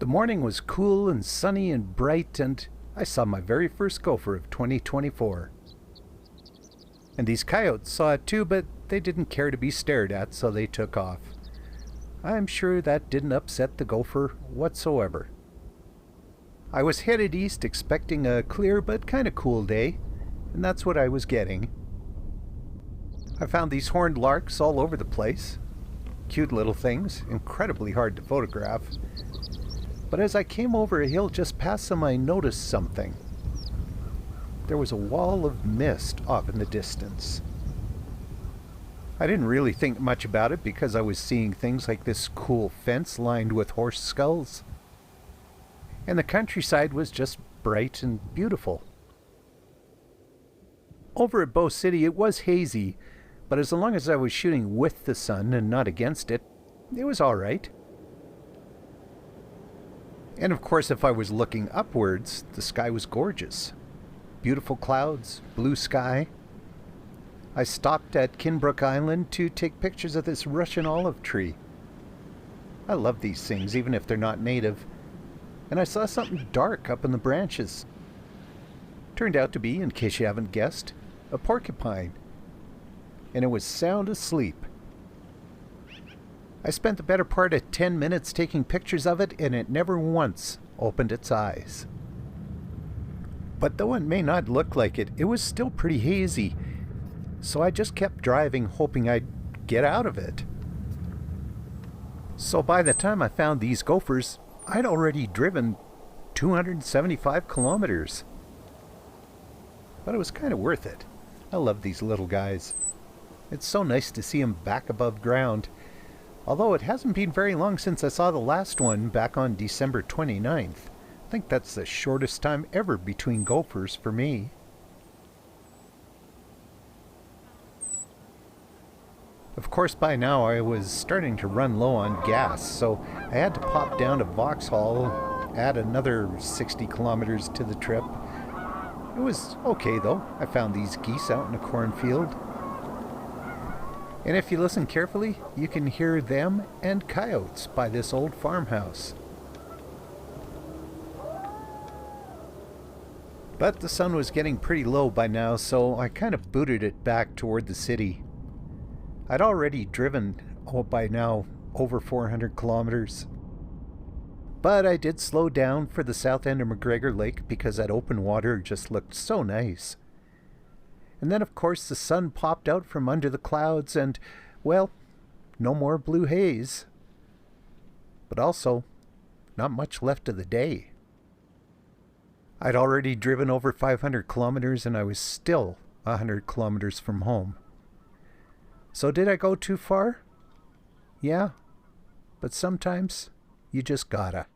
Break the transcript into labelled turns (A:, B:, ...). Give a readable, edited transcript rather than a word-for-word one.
A: The morning was cool and sunny and bright, and I saw my very first gopher of 2024. And these coyotes saw it too, but they didn't care to be stared at, so they took off. I'm sure that didn't upset the gopher whatsoever. I was headed east expecting a clear but kind of cool day, and that's what I was getting. I found these horned larks all over the place. Cute little things, incredibly hard to photograph. But as I came over a hill just past them, I noticed something. There was a wall of mist off in the distance. I didn't really think much about it because I was seeing things like this cool fence lined with horse skulls. And the countryside was just bright and beautiful. Over at Bow City it was hazy, but as long as I was shooting with the sun and not against it, it was all right. And of course, if I was looking upwards, the sky was gorgeous. Beautiful clouds, blue sky. I stopped at Kinbrook Island to take pictures of this Russian olive tree. I love these things, even if they're not native. And I saw something dark up in the branches. Turned out to be, in case you haven't guessed, a porcupine. And it was sound asleep. I spent the better part of 10 minutes taking pictures of it, and it never once opened its eyes. But though it may not look like it, it was still pretty hazy, so I just kept driving, hoping I'd get out of it. So by the time I found these gophers, I'd already driven 275 kilometers. But it was kind of worth it. I love these little guys. It's so nice to see them back above ground. Although it hasn't been very long since I saw the last one back on December 29th. I think that's the shortest time ever between gophers for me. Of course, by now I was starting to run low on gas, so I had to pop down to Vauxhall, add another 60 kilometers to the trip. It was okay though. I found these geese out in a cornfield. And if you listen carefully, you can hear them and coyotes by this old farmhouse. But the sun was getting pretty low by now, so I kind of booted it back toward the city. I'd already driven, by now, over 400 kilometers. But I did slow down for the south end of McGregor Lake because that open water just looked so nice. And then, of course, the sun popped out from under the clouds and, well, no more blue haze. But also, not much left of the day. I'd already driven over 500 kilometers and I was still 100 kilometers from home. So did I go too far? Yeah, but sometimes you just gotta.